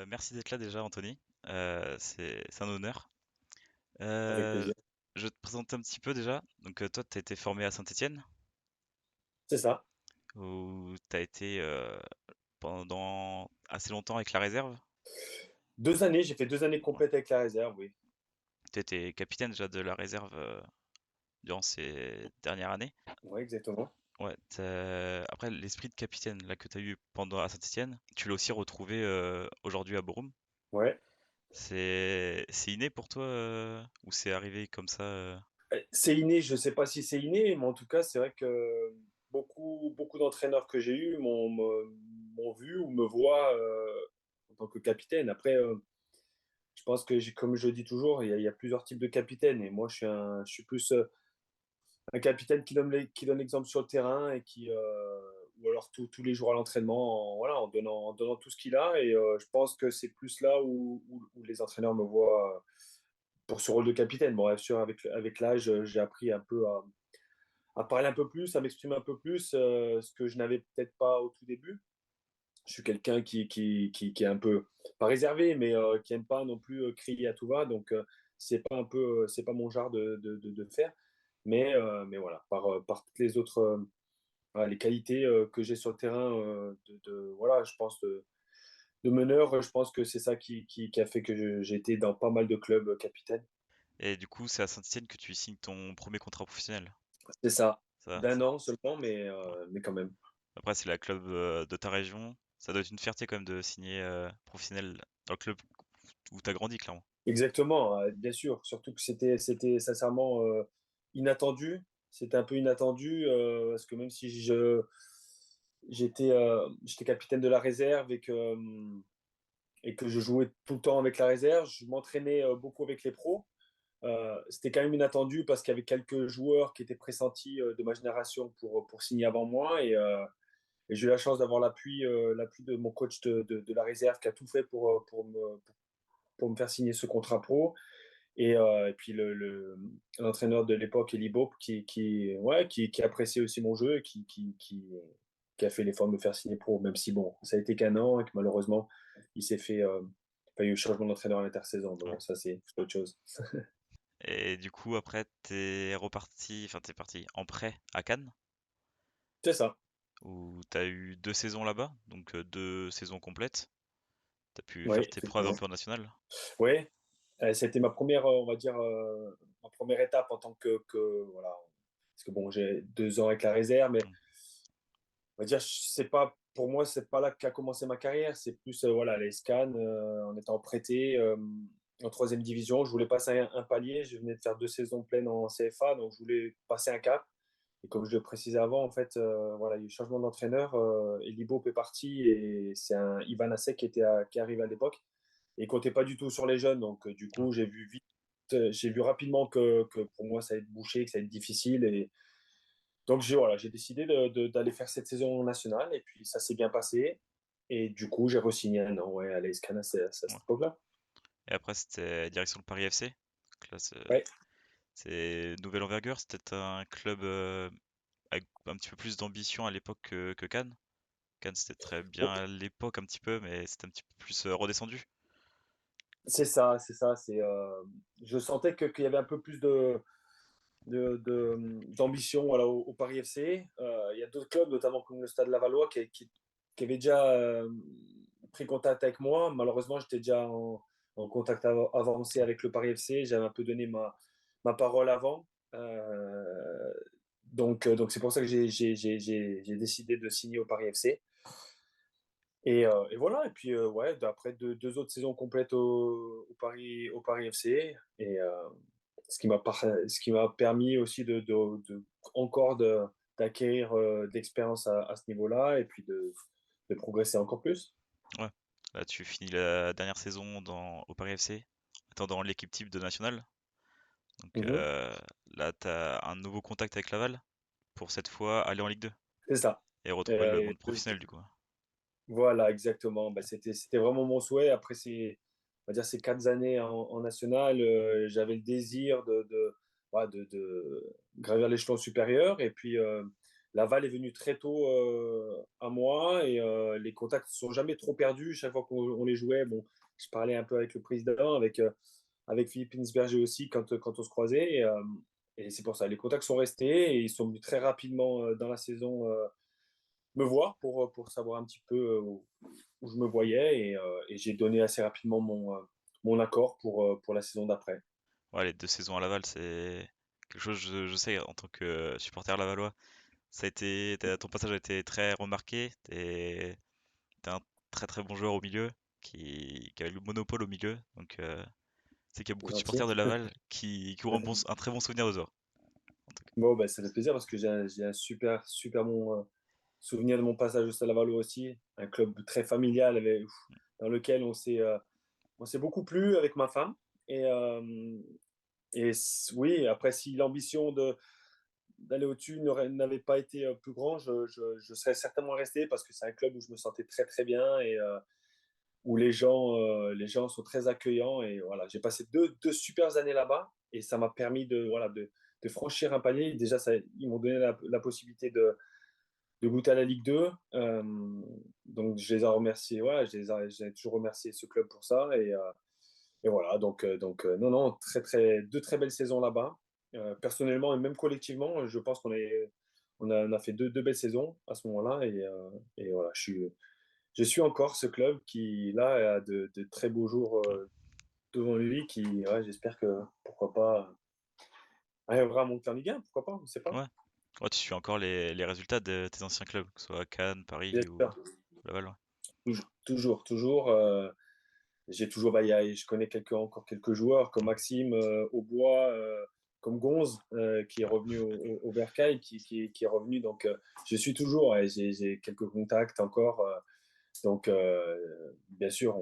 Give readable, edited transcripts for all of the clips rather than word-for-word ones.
Merci d'être là déjà, Anthony. C'est un honneur. Avec Euh, plaisir. je vais te présenter un petit peu déjà. Donc, toi, tu as été formé à Saint-Étienne, C'est ça. où tu as été pendant assez longtemps avec la réserve. 2 années, j'ai fait 2 années Ouais. complètes avec la réserve, oui. Tu étais capitaine déjà de la réserve durant ces dernières années. Ouais, exactement. Ouais, après, l'esprit de capitaine là, que tu as eu pendant à Saint-Étienne, tu l'as aussi retrouvé aujourd'hui à Borum. Ouais. C'est inné pour toi ou c'est arrivé comme ça C'est inné, je sais pas si c'est inné, mais en tout cas, c'est vrai que beaucoup d'entraîneurs que j'ai eus m'ont vu ou me voient en tant que capitaine. Après, je pense que, comme je dis toujours, il y a plusieurs types de capitaines. Et moi, je suis plus un capitaine qui donne l'exemple sur le terrain et ou alors tous les jours à l'entraînement, voilà, en donnant tout ce qu'il a. Et je pense que c'est plus là où les entraîneurs me voient pour ce rôle de capitaine. Bon, bien sûr, avec l'âge, j'ai appris un peu à parler un peu plus, à m'exprimer un peu plus, ce que je n'avais peut-être pas au tout début. Je suis quelqu'un qui est un peu, pas réservé, mais qui aime pas non plus crier à tout va. Donc, c'est pas mon genre de faire. Mais voilà, par toutes les autres voilà, les qualités que j'ai sur le terrain, voilà, je pense de meneur, je pense que c'est ça qui a fait que j'ai été dans pas mal de clubs capitaine. et du coup, c'est à Saint-Étienne que tu signes ton premier contrat professionnel. C'est ça, Ça, d'un an seulement, ouais. mais quand même. Après, c'est la club de ta région. Ça doit être une fierté quand même de signer professionnel dans le club où tu as grandi, clairement. Exactement, bien sûr. Surtout que c'était sincèrement inattendu. C'était un peu inattendu parce que même si j'étais capitaine de la réserve et que je jouais tout le temps avec la réserve, je m'entraînais beaucoup avec les pros. C'était quand même inattendu parce qu'il y avait quelques joueurs qui étaient pressentis de ma génération pour signer avant moi et j'ai eu la chance d'avoir l'appui de mon coach de la réserve qui a tout fait pour me faire signer ce contrat pro. Et puis l'entraîneur de l'époque, Eli Bope, ouais, qui appréciait aussi mon jeu et qui a fait l'effort de me faire signer pro, même si bon, ça a été qu'un an et que malheureusement, il s'est fait. Enfin, il y a eu changement d'entraîneur à l'intersaison, mais Ouais. bon, ça c'est autre chose. Et du coup, après, t'es parti en prêt à Cannes, C'est ça. où t'as eu 2 saisons là-bas, donc 2 saisons complètes. T'as pu Oui, faire tes preuves un effectivement. peu en national. Oui, c'était ma première, on va dire, ma première étape en tant voilà. Parce que bon, j'ai 2 ans avec la réserve, mais Mm. on va dire, c'est pas, pour moi, c'est pas là qu'a commencé ma carrière. C'est plus, voilà, les scans, en étant prêté en troisième division. Je voulais passer un palier. Je venais de faire 2 saisons pleines en CFA, donc je voulais passer un cap. Et comme je le précisais avant, en fait, voilà, il y a eu changement d'entraîneur. Eli Bope est parti et c'est un Ivan Asek qui est arrivé à l'époque. Et il comptait pas du tout sur les jeunes. Donc, du Ouais. coup, j'ai vu rapidement que pour moi, ça allait être bouché, que ça allait être difficile. Et donc, voilà, j'ai décidé d'aller faire cette saison nationale et puis ça s'est bien passé. Et du coup, j'ai re-signé un an ouais, à l'AS Cannes à cette Ouais. époque-là. Et après, c'était direction le Paris FC. Donc là, Ouais. c'est nouvelle envergure. C'était un club avec un petit peu plus d'ambition à l'époque que Cannes. Cannes, c'était très bien Bon, à l'époque un petit peu, mais c'était un petit peu plus redescendu. c'est ça, c'est ça. Je sentais qu'il y avait un peu plus d'ambition voilà, au Paris FC. Il y a d'autres clubs, notamment comme le Stade Lavallois, qui avaient déjà pris contact avec moi. Malheureusement, j'étais déjà en contact avancé avec le Paris FC. J'avais un peu donné ma parole avant. Donc c'est pour ça que j'ai décidé de signer au Paris FC. Et voilà, et puis ouais, après deux autres saisons complètes au Paris FC, ce qui m'a permis aussi encore d'acquérir de l'expérience à ce niveau-là, et puis de progresser encore plus. Ouais. Là, tu finis la dernière saison au Paris FC, étant dans l'équipe type de National. Donc Mhm. là, tu as un nouveau contact avec Laval pour cette fois aller en Ligue 2 C'est ça. et retrouver le Euh, monde professionnel du coup. voilà, exactement. Bah, c'était vraiment mon souhait. Après on va dire ces 4 années en national, j'avais le désir ouais, de gravir l'échelon supérieur. Et puis, Laval est venu très tôt à moi et les contacts ne sont jamais trop perdus. Chaque fois qu'on les jouait, bon, je parlais un peu avec le président, avec Philippe Insberger aussi quand on se croisait. Et c'est pour ça, les contacts sont restés et ils sont venus très rapidement dans la saison me voir pour savoir un petit peu où je me voyais et j'ai donné assez rapidement mon accord pour la saison d'après. Ouais, les 2 saisons à Laval, c'est quelque chose, je sais, en tant que supporter lavallois, ton passage a été très remarqué. T'es un très très bon joueur au milieu, qui avait le monopole au milieu. Donc, c'est qu'il y a C'est beaucoup de gentil. supporters de Laval qui ont un très bon souvenir de toi, en tout cas. Bon, ben, ça fait plaisir parce que j'ai un super bon souvenir de mon passage au Stade Lavallois aussi. Un club très familial dans lequel on s'est beaucoup plu avec ma femme. Et, oui, après, si l'ambition d'aller au-dessus n'avait pas été plus grand, je serais certainement resté parce que c'est un club où je me sentais très très bien et où les gens sont très accueillants. Et voilà, j'ai passé deux super années là-bas et ça m'a permis de franchir un palier. Déjà, ils m'ont donné la possibilité de goûter à la Ligue 2. Donc, je les ai remerciés. Ouais, j'ai toujours remercié ce club pour ça. Et voilà, non, non, deux très belles saisons là-bas. Personnellement et même collectivement, je pense on a fait deux belles saisons à ce moment-là. Et voilà, je suis encore ce club qui, là, a de très beaux jours Ouais. devant lui, ouais, j'espère que, pourquoi pas, arrivera à monter en Ligue 1, pourquoi pas, on ne sait pas. Ouais. Ouais, tu suis encore les résultats de tes anciens clubs, que ce soit Cannes, Paris ou J'espère. Laval, ouais. Toujours, toujours. J'ai toujours, bah, je connais encore quelques joueurs comme Maxime Aubois, comme Gonze, qui est Ouais. revenu au Bercail, qui est revenu. Donc, je suis toujours, et j'ai quelques contacts encore. Donc, bien sûr,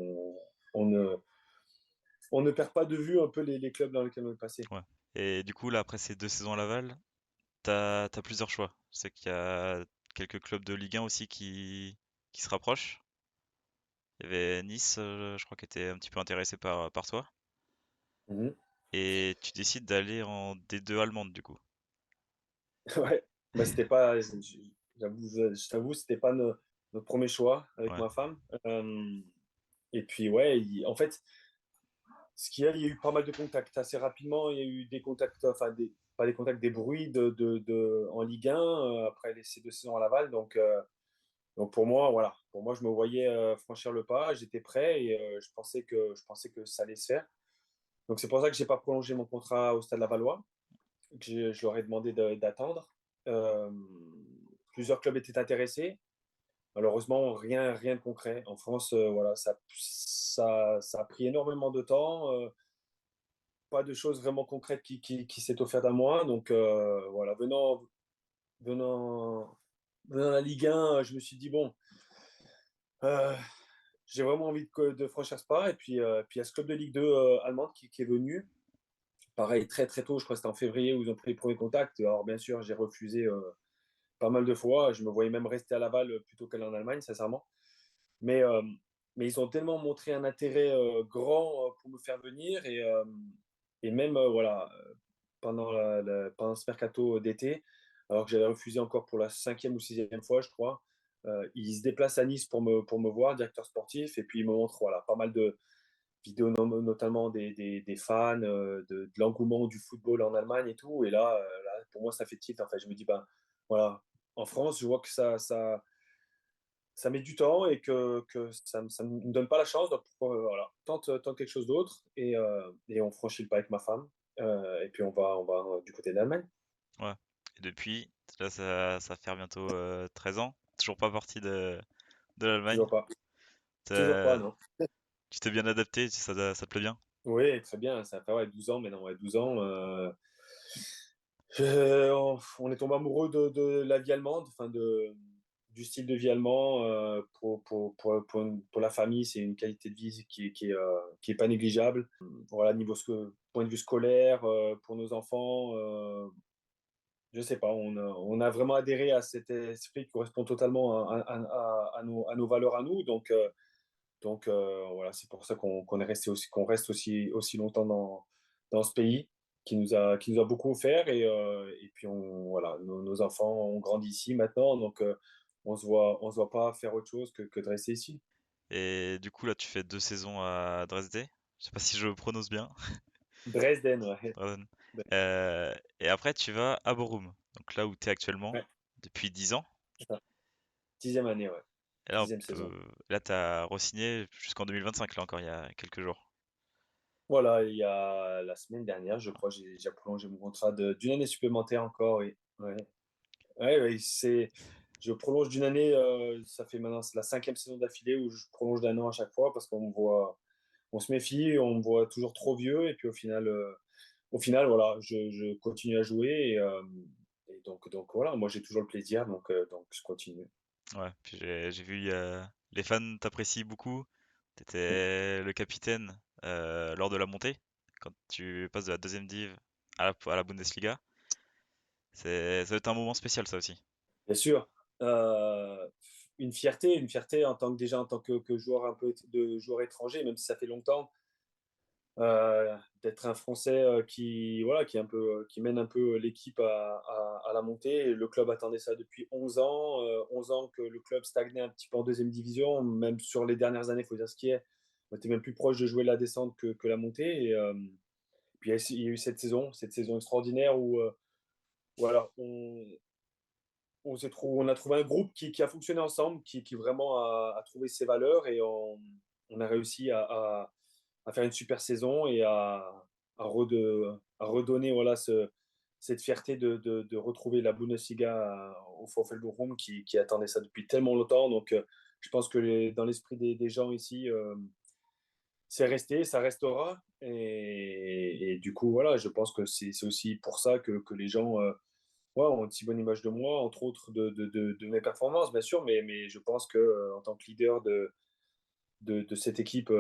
on ne perd pas de vue un peu les clubs dans lesquels on est passé. Ouais. Et du coup, là, après ces 2 saisons à Laval, t'as plusieurs choix. Je sais qu'il y a quelques clubs de Ligue 1 aussi qui se rapprochent. Il y avait Nice, je crois, qui était un petit peu intéressé par toi. Mhm. Et tu décides d'aller en D2 allemande, du coup. Ouais, bah, c'était pas, je t'avoue, c'était pas notre premier choix avec Ouais, ma femme. Et puis, ouais, en fait, il y a eu pas mal de contacts assez rapidement. Il y a eu des contacts, enfin, pas des contacts, des bruits en Ligue 1 après ces deux saisons à Laval. Donc pour moi, voilà, pour moi, je me voyais franchir le pas. J'étais prêt et je pensais que ça allait se faire. Donc c'est pour ça que j'ai pas prolongé mon contrat au Stade Lavallois. Je leur ai demandé d'attendre. Euh, Plusieurs clubs étaient intéressés. Malheureusement, rien de concret. En France, voilà, ça a pris énormément de temps. Pas de choses vraiment concrètes qui s'est offert à moi. Donc voilà, venant, venant à la Ligue 1, je me suis dit, bon, euh, j'ai vraiment envie de franchir ce pas. Et puis il y a ce club de Ligue 2 allemande qui est venu. Pareil, très très tôt, je crois que c'était en février où ils ont pris les premiers contacts. Alors bien sûr, j'ai refusé pas mal de fois. Je me voyais même rester à Laval plutôt qu'aller en Allemagne, sincèrement. Mais, euh, mais ils ont tellement montré un intérêt grand pour me faire venir et même voilà, pendant ce mercato d'été, alors que j'avais refusé encore pour la cinquième ou sixième fois, je crois. Ils se déplacent à Nice pour me voir, directeur sportif, et puis ils me montrent voilà, pas mal de vidéos, notamment des fans, de l'engouement du football en Allemagne et tout. Et là, pour moi, ça fait tilt. En fait, je me dis, ben voilà, en France, je vois que ça met du temps et que ça me donne pas la chance. Donc, voilà, tente quelque chose d'autre et on franchit le pas avec ma femme. Et puis, on va du côté d'Allemagne. ouais. Et depuis, là, ça va faire bientôt 13 ans. Toujours pas parti de l'Allemagne. Toujours pas. Toujours pas, T'as- non. Tu t'es bien adapté, ça te plaît bien? Oui, très bien. Ça fait ouais, 12 ans maintenant. Ouais, 12 ans. On est tombé amoureux de la vie allemande, enfin du style de vie allemand. Pour la famille, c'est une qualité de vie qui est pas négligeable. Voilà, point de vue scolaire, pour nos enfants, je sais pas, on a vraiment adhéré à cet esprit qui correspond totalement à nos valeurs à nous. Voilà, c'est pour ça qu'on est resté qu'on reste aussi longtemps dans ce pays qui nous a beaucoup offert. Et puis, voilà, nos enfants ont grandi ici maintenant. Donc, on se voit pas faire autre chose que de rester ici. Et du coup, là, tu fais 2 saisons à Dresde. Je sais pas si je prononce bien. Dresden, ouais. Dresden. Et après, tu vas à Bochum, donc là où tu es actuellement, Ouais, depuis 10 ans. c'est ça. 10e année, ouais. Et là, 10e saison. là tu as re-signé jusqu'en 2025, là encore, il y a quelques jours. Voilà, il y a la semaine dernière, je crois, j'ai prolongé mon contrat d'une année supplémentaire encore, oui. Ouais. Ouais, ouais, je prolonge d'une année, ça fait maintenant, c'est la 5e saison d'affilée où je prolonge d'un an à chaque fois parce qu'on me voit, on se méfie, on me voit toujours trop vieux et puis au final voilà, je continue à jouer et donc voilà, moi j'ai toujours le plaisir, donc je continue. Ouais, puis j'ai vu, les fans t'apprécient beaucoup. T'étais le capitaine lors de la montée, quand tu passes de la deuxième div à la Bundesliga. Ça doit être un moment spécial, ça aussi. Bien sûr, euh, une fierté en tant que déjà en tant que joueur un peu de joueur étranger, même si ça fait longtemps. D'être un Français qui, voilà, qui mène un peu l'équipe à la montée. Et le club attendait ça depuis 11 ans. 11 ans que le club stagnait un petit peu en deuxième division. Même sur les dernières années, il faut dire ce qui est. On était même plus proche de jouer la descente que la montée. Et puis il y a eu cette saison extraordinaire où voilà, on a trouvé un groupe qui a fonctionné ensemble, qui vraiment a trouvé ses valeurs et on a réussi à faire une super saison et à redonner voilà, cette fierté de retrouver la Bundesliga au VfL Bochum qui attendait ça depuis tellement longtemps. Donc, je pense que dans l'esprit des gens ici, c'est resté, ça restera. Et du coup, voilà, je pense que c'est aussi pour ça que les gens ouais, ont une si bonne image de moi, entre autres de mes performances, bien sûr, mais je pense que en tant que leader de cette équipe,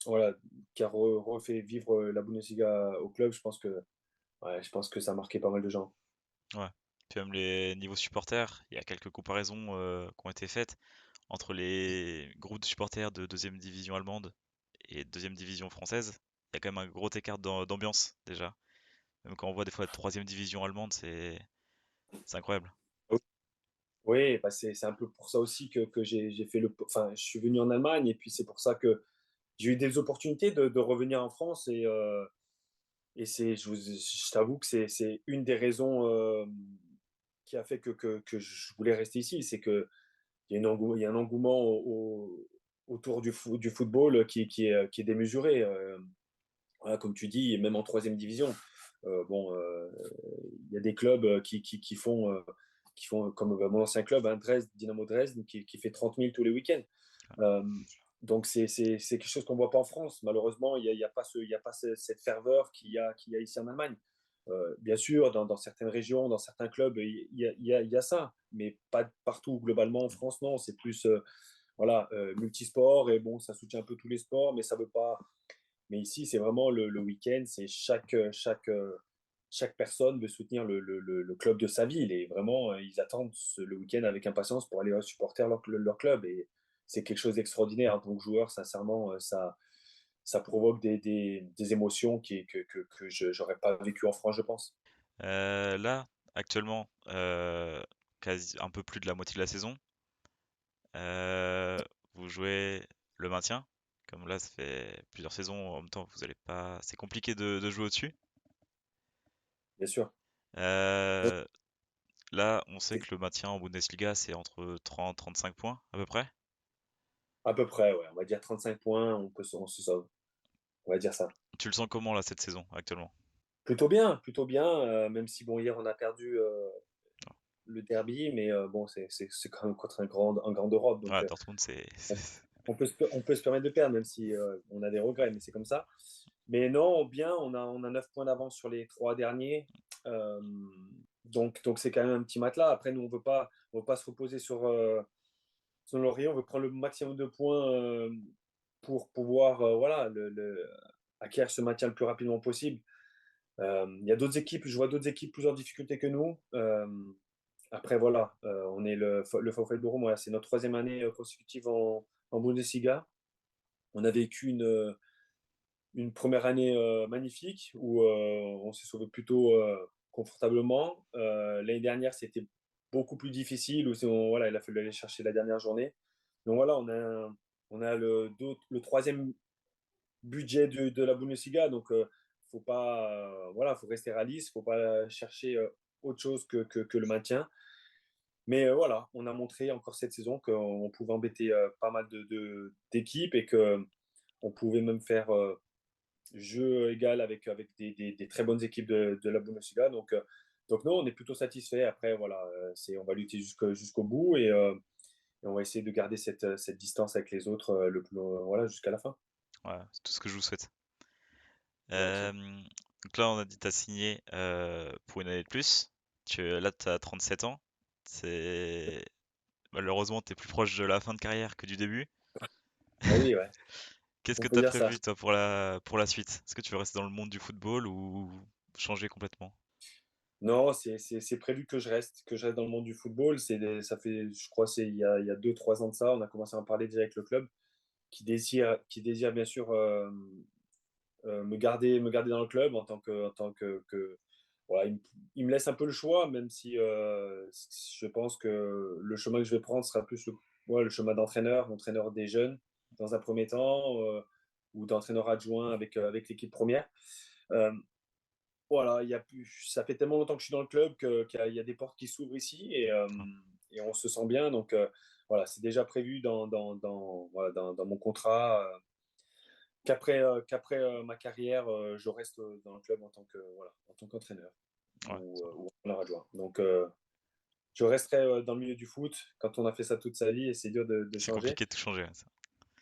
voilà, qui a refait vivre la Bundesliga au club, je pense que ça a marqué pas mal de gens. Ouais. Puis même les niveaux supporters, il y a quelques comparaisons qui ont été faites entre les groupes de supporters de deuxième division allemande et deuxième division française. Il y a quand même un gros écart d'ambiance déjà. Même quand on voit des fois la troisième division allemande, c'est incroyable. Oui, bah c'est un peu pour ça aussi que j'ai fait enfin, je suis venu en Allemagne et puis c'est pour ça que j'ai eu des opportunités de revenir en France et je t'avoue que c'est une des raisons qui a fait que je voulais rester ici. C'est que il y a un engouement autour du football qui est démesuré. Voilà, comme tu dis, même en troisième division, bon, il y a des clubs qui font comme mon ancien club, hein, Dresde, Dynamo Dresde, qui fait 30 000 tous les week-ends. Euh, donc c'est quelque chose qu'on ne voit pas en France. Malheureusement, il y a pas cette ferveur qu'il y a ici en Allemagne. Bien sûr, dans certaines régions, dans certains clubs, il y a ça, mais pas partout. Globalement, en France, non, c'est plus voilà, multisport et bon, ça soutient un peu tous les sports, mais ça veut pas. Mais ici, c'est vraiment le week-end, c'est chaque personne veut soutenir le club de sa ville et vraiment, ils attendent le week-end avec impatience pour aller supporter leur club. Et c'est quelque chose d'extraordinaire en tant que joueur, sincèrement, ça provoque des émotions que je n'aurais pas vécu en France, je pense. Là, actuellement, quasi un peu plus de la moitié de la saison, vous jouez le maintien. Comme là, ça fait plusieurs saisons en même temps, vous allez pas. C'est compliqué de jouer au-dessus. Bien sûr. Euh, Là, on sait que le maintien en Bundesliga, c'est entre 30 35 points à peu près. À peu près, ouais. On va dire 35 points, on se sauve. On va dire ça. Tu le sens comment là cette saison actuellement? Plutôt bien, même si bon, hier on a perdu le derby, mais bon, c'est quand même contre un grand d'Europe, donc Ouais, Dortmund, on, on peut se permettre de perdre, même si on a des regrets, mais c'est comme ça. Mais non, bien, on a 9 points d'avance sur les 3 derniers, euh, donc c'est quand même un petit matelas. Après, nous, on veut pas se reposer sur le laurier, on veut prendre le maximum de points pour pouvoir voilà, acquérir ce maintien le plus rapidement possible. Il y a d'autres équipes, je vois d'autres équipes plus en difficulté que nous. Après, voilà, on est le VfL Bochum, voilà, c'est notre troisième année consécutive en Bundesliga. On a vécu une première année magnifique où on s'est sauvé plutôt confortablement. L'année dernière, c'était beaucoup plus difficile où voilà, il a fallu aller chercher la dernière journée. Donc voilà, on a le troisième budget de la Bundesliga, donc faut pas, voilà, faut rester réaliste, faut pas chercher autre chose que le maintien. Mais voilà, on a montré encore cette saison qu'on pouvait embêter pas mal d'équipes et que on pouvait même faire jeu égal avec des très bonnes équipes de la Bundesliga. Donc non, on est plutôt satisfait. Après, voilà, on va lutter jusqu'au bout et on va essayer de garder cette distance avec les autres voilà, jusqu'à la fin. Ouais, c'est tout ce que je vous souhaite. Volontiers. Donc là, on a dit t'as signé pour une année de plus. Là, tu as 37 ans. C'est Malheureusement, tu es plus proche de la fin de carrière que du début. Ah oui, ouais, Qu'est-ce on que peut tu as dire ça. prévu, toi, pour la suite? Est-ce que tu veux rester dans le monde du football ou changer complètement? Non, c'est prévu que je reste dans le monde du football. Ça fait, je crois, il y a 2, 3 ans de ça. On a commencé à en parler déjà avec le club qui désire bien sûr me garder dans le club voilà, il me laisse un peu le choix, même si je pense que le chemin que je vais prendre sera plus ouais, le chemin d'entraîneur, entraîneur des jeunes dans un premier temps, ou d'entraîneur adjoint avec l'équipe première. Euh, voilà, ça fait tellement longtemps que je suis dans le club qu'il y a des portes qui s'ouvrent ici Ah, et on se sent bien. Donc voilà, c'est déjà prévu voilà, dans mon contrat qu'après ma carrière, je reste dans le club voilà, en tant qu'entraîneur ouais, ou entraîneur adjoint. Donc je resterai dans le milieu du foot quand on a fait ça toute sa vie et c'est dur de c'est changer. compliqué de tout changer, ça.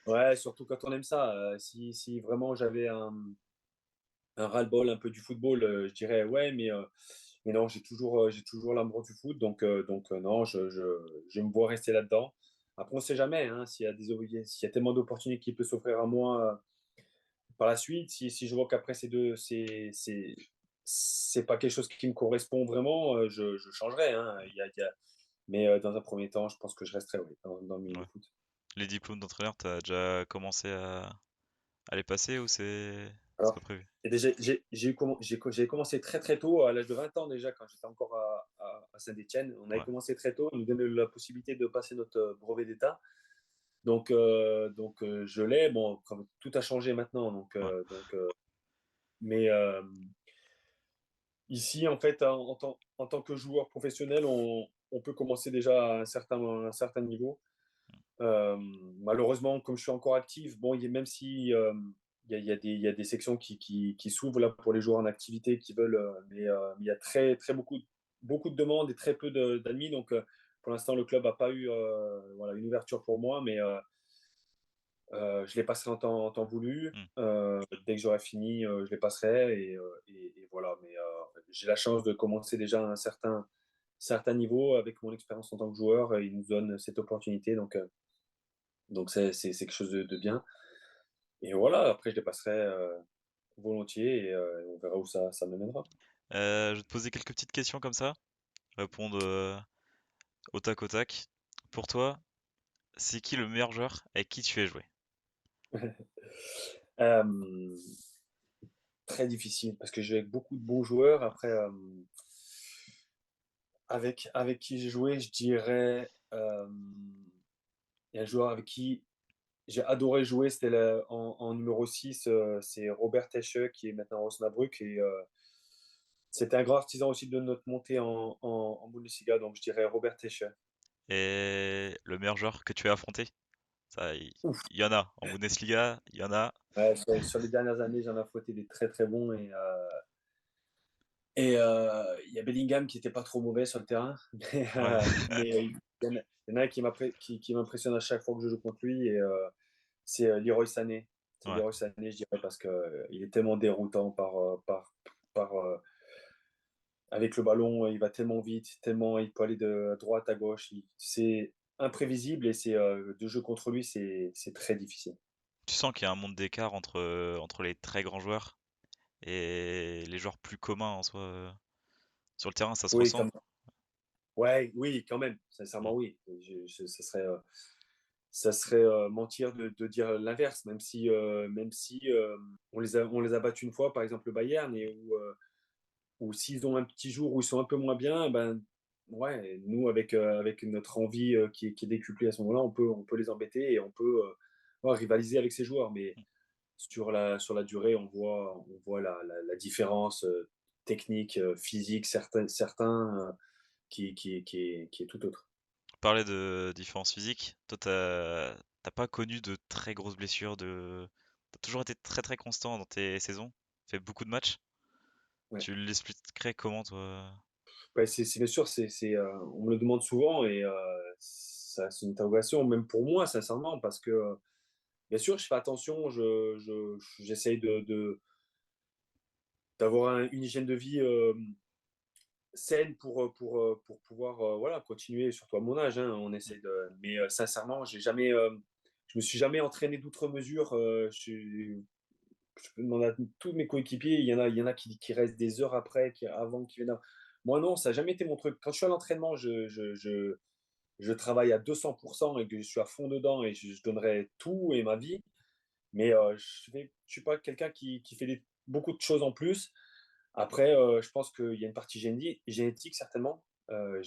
Ouais, surtout quand on aime ça. Si vraiment j'avais un ras-le-bol un peu du football, je dirais ouais, mais non, j'ai toujours l'amour du foot, donc non, je me vois rester là-dedans. Après, on ne sait jamais, hein, s'il y a tellement d'opportunités qui peuvent s'offrir à moi par la suite, si je vois qu'après c'est pas quelque chose qui me correspond vraiment, je changerai, hein. Mais dans un premier temps, je pense que je resterai oui, dans le milieu Ouais. du foot. Les diplômes d'entraîneur, t'as déjà commencé à les passer ou c'est Alors, pas prévu? et déjà, j'ai commencé très très tôt, à l'âge de 20 ans déjà, quand j'étais encore à Saint-Étienne. On avait Ouais, commencé très tôt, on nous donnait la possibilité de passer notre brevet d'État. Donc je l'ai. Bon, tout a changé maintenant. ouais, Mais ici, en fait, en tant que joueur professionnel, on peut commencer déjà à un certain niveau. Euh, Malheureusement, comme je suis encore actif, bon, même si il y a des sections qui s'ouvrent là pour les joueurs en activité qui veulent, il y a très, très beaucoup de demandes et très peu d'admis. Donc, pour l'instant, le club n'a pas eu voilà, une ouverture pour moi, mais je les passerai en temps voulu. hmm, Dès que j'aurai fini, je les passerai et voilà. Mais j'ai la chance de commencer déjà à un certain niveau avec mon expérience en tant que joueur. Il nous donne cette opportunité, donc c'est quelque chose de bien. Et voilà, après je les passerai volontiers et on verra où ça me mènera. Je vais te poser quelques petites questions comme ça, répondre au tac. Pour toi, c'est qui le meilleur joueur avec qui tu fais jouer? Euh, Très difficile parce que j'ai avec beaucoup de bons joueurs. Après, avec qui j'ai joué, je dirais, il y a un joueur avec qui j'ai adoré jouer, c'était en numéro 6, c'est Robert Tesche qui est maintenant au Osnabrück. Et c'était un grand artisan aussi de notre montée en Bundesliga, donc je dirais Robert Tesche. Et le meilleur joueur que tu as affronté? Ça, Ouf. il y en a. En Bundesliga, il y en a. Ouais, sur les dernières années, j'en ai affronté des très très bons. Et il y a Bellingham qui n'était pas trop mauvais sur le terrain. Ouais, Il y en a un qui m'impressionne à chaque fois que je joue contre lui. Et c'est Leroy Sané. C'est ouais. Leroy Sané, je dirais, parce qu'il est tellement déroutant par, avec le ballon. Il va tellement vite, tellement il peut aller de droite à gauche. C'est imprévisible et de jeu contre lui, c'est très difficile. Tu sens qu'il y a un monde d'écart entre les très grands joueurs et les joueurs plus communs en soi sur le terrain, ça se Oui, ressent. ouais, oui, quand même. Mm. Sincèrement, oui. Ça serait mentir de dire l'inverse, même si on les a battus une fois, par exemple le Bayern, ou s'ils ont un petit jour où ils sont un peu moins bien, ben, ouais, nous, avec notre envie qui est décuplée à ce moment-là, on peut les embêter et on peut ouais, rivaliser avec ces joueurs. Mais sur la durée, on voit la différence technique, physique, certains qui est tout autre. Parler de différence physique, toi t'as pas connu de très grosses blessures, t'as toujours été très très constant dans tes saisons, fait beaucoup de matchs. Ouais. Tu l'expliquerais comment toi? Ouais, bien sûr, on me le demande souvent et ça, c'est une interrogation, même pour moi, sincèrement, parce que bien sûr, je fais attention, j'essaye d'avoir une hygiène de vie saine pour pouvoir voilà, continuer, surtout à mon âge. Hein, on essaie de. Mais sincèrement, je me suis jamais entraîné d'outre mesure. Je peux demander à tous mes coéquipiers, il y en a qui restent des heures après, avant qu'ils viennent. Moi, non, ça n'a jamais été mon truc. Quand je suis à l'entraînement, je travaille à 200% et que je suis à fond dedans et je donnerai tout et ma vie. Mais je suis pas quelqu'un qui fait beaucoup de choses en plus. Après, je pense qu'il y a une partie génétique certainement. Voilà,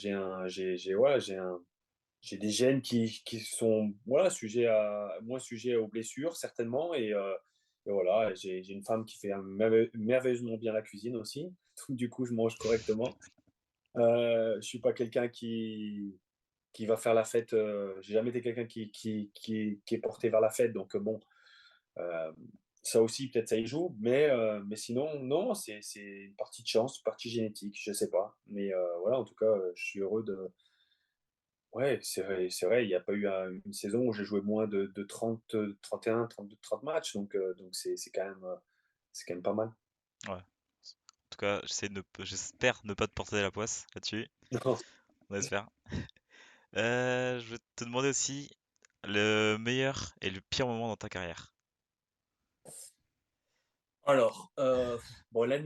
j'ai des gènes qui sont voilà, moins sujets aux blessures certainement. Et voilà, j'ai une femme qui fait merveilleusement bien la cuisine aussi. Donc, du coup, je mange correctement. Je suis pas quelqu'un qui va faire la fête. J'ai jamais été quelqu'un qui est porté vers la fête. Donc, bon, euh, ça aussi, peut-être ça y joue. Mais sinon, non, c'est une partie de chance, une partie génétique, je sais pas. Mais voilà, en tout cas, je suis heureux de. Ouais, c'est vrai, il n'y a pas eu une saison où j'ai joué moins de 30, 31, 32, 30 matchs. Donc c'est quand même pas mal. Ouais. En tout cas, j'espère ne pas te porter la poisse là-dessus. Non. On espère. Je vais te demander aussi le meilleur et le pire moment dans ta carrière. Alors, bon, l'un de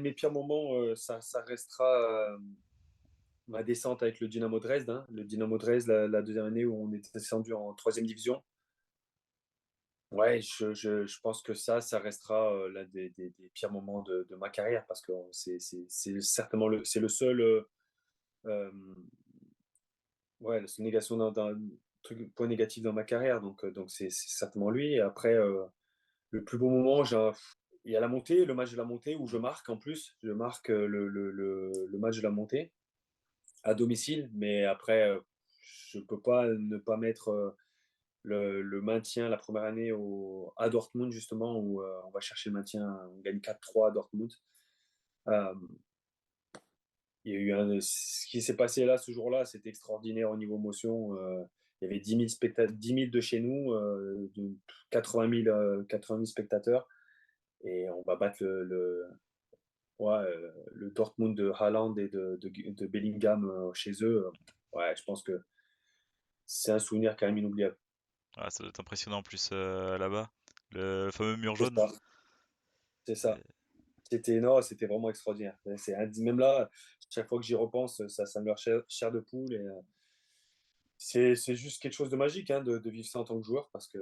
mes pires moments, ça restera ma descente avec le Dynamo Dresde. Hein. Le Dynamo Dresde, la deuxième année où on était descendu en troisième division. Ouais, je pense que ça restera l'un des pires moments de ma carrière parce que c'est certainement c'est le seul, euh, ouais, la seule négation d'un truc, point négatif dans ma carrière. Donc c'est certainement lui. Et après, le plus beau moment, il y a la montée, le match de la montée où je Mm. marque en plus. Je marque le match de la montée à domicile. Mais après, je peux pas ne pas mettre le maintien la première année à Dortmund, justement, où on va chercher le maintien. On gagne 4-3 à Dortmund. Euh, il y a eu ce qui s'est passé là ce jour-là, c'était extraordinaire au niveau motion. Il y avait 10 000 10 000 de chez nous, 80 000, 80 000 spectateurs. Et on va battre ouais, le Dortmund de Haaland et de Bellingham chez eux. Ouais, je pense que c'est un souvenir quand même inoubliable. Ah, ça doit être impressionnant en plus là-bas. Le fameux mur C'est jaune. ça, c'est ça. c'est- Non, c'était vraiment extraordinaire. Même là, chaque fois que j'y repense, ça me leur chair de poule. Et c'est juste quelque chose de magique hein, de vivre ça en tant que joueur parce que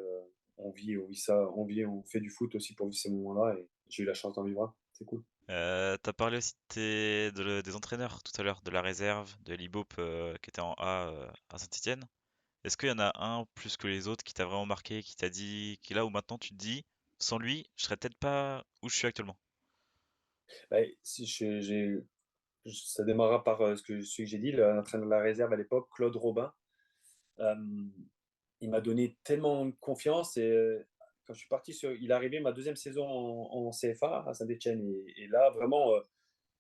on vit ça, on fait du foot aussi pour vivre ces moments-là. Et j'ai eu la chance d'en vivre un. C'est cool. T'as parlé aussi des entraîneurs tout à l'heure, de la réserve, de l'IBOP qui était en A à Saint-Etienne. Est-ce qu'il y en a un plus que les autres qui t'a vraiment marqué, qui t'a dit, qui est là où maintenant tu te dis, sans lui, je serais peut-être pas où je suis actuellement. Ouais, si ça démarrera par ce que j'ai dit, l'entraîneur de la réserve à l'époque, Claude Robin. Euh, il m'a donné tellement confiance et quand je suis parti il est arrivé ma deuxième saison en CFA à Saint-Etienne et là vraiment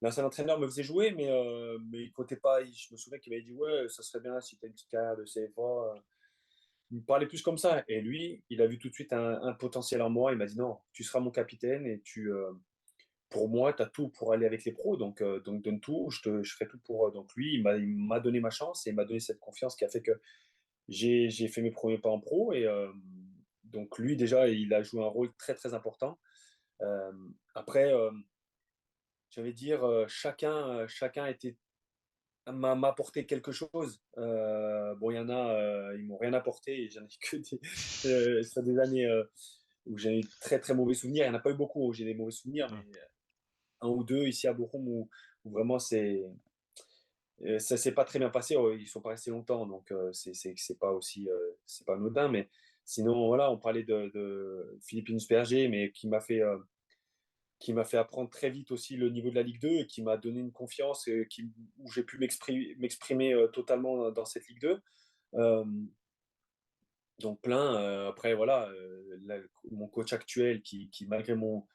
l'ancien entraîneur me faisait jouer mais il comptait pas. Je me souviens qu'il m'avait dit ouais ça serait bien si tu as une petite carrière de CFA. Il me parlait plus comme ça et lui il a vu tout de suite un potentiel en moi. Il m'a dit non tu seras mon capitaine et pour moi tu as tout pour aller avec les pros donc donne tout je ferai tout pour donc lui il m'a donné ma chance et il m'a donné cette confiance qui a fait que j'ai fait mes premiers pas en pro et donc lui déjà il a joué un rôle très très important. Euh, Après, j'allais dire chacun m'a apporté quelque chose. Bon, il y en a ils m'ont rien apporté et j'en ai que sur des années où j'ai eu très très mauvais souvenirs. Il n'y en a pas eu beaucoup où j'ai des mauvais souvenirs, Ouais. mais un ou deux ici à Bochum où vraiment Ça s'est pas très bien passé. Ils sont pas restés longtemps, donc c'est pas aussi c'est pas anodin. Mais sinon, voilà, on parlait de Philippe Berger, mais qui m'a fait apprendre très vite aussi le niveau de la Ligue 2 et qui m'a donné une confiance où j'ai pu m'exprimer totalement dans cette Ligue 2. Euh, donc plein. Après, voilà, mon coach actuel qui malgré mon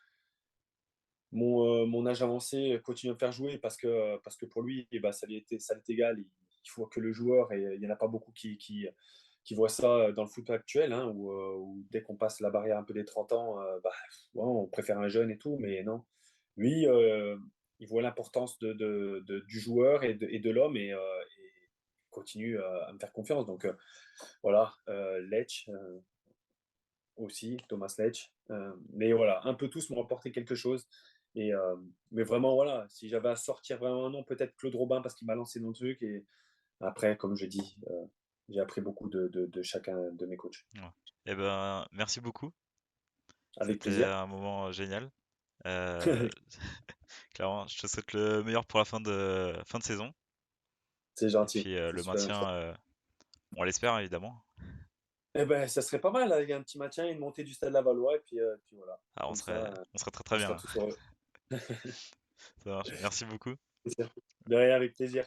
âge avancé, continue à me faire jouer parce que pour lui, eh ben, ça l'est égal. Il faut que le joueur, et il n'y en a pas beaucoup qui voient ça dans le foot actuel, hein, où dès qu'on passe la barrière un peu des 30 ans, bah, ouais, on préfère un jeune et tout, mais non. Lui, il voit l'importance du joueur et de l'homme et continue à me faire confiance. Donc voilà, Lech aussi, Thomas Lech. Mais voilà, un peu tous m'ont apporté quelque chose. Mais vraiment, voilà, si j'avais à sortir vraiment un nom, peut-être Claude Robin parce qu'il m'a lancé dans le truc. Et après, comme je dis, j'ai appris beaucoup de chacun de mes coachs. Ouais. Eh ben, merci beaucoup. Avec C'était plaisir. un moment génial. Euh, Clairement, je te souhaite le meilleur pour la fin de saison. C'est Et gentil. puis C'est le super gentil. maintien, on l'espère évidemment. Eh ben, ça serait pas mal, avec un petit maintien, une montée du Stade Lavallois, et puis voilà. Ah, Comme ça, on serait très on très sera bien. tous heureux. Ça marche. Merci beaucoup. De rien, avec plaisir.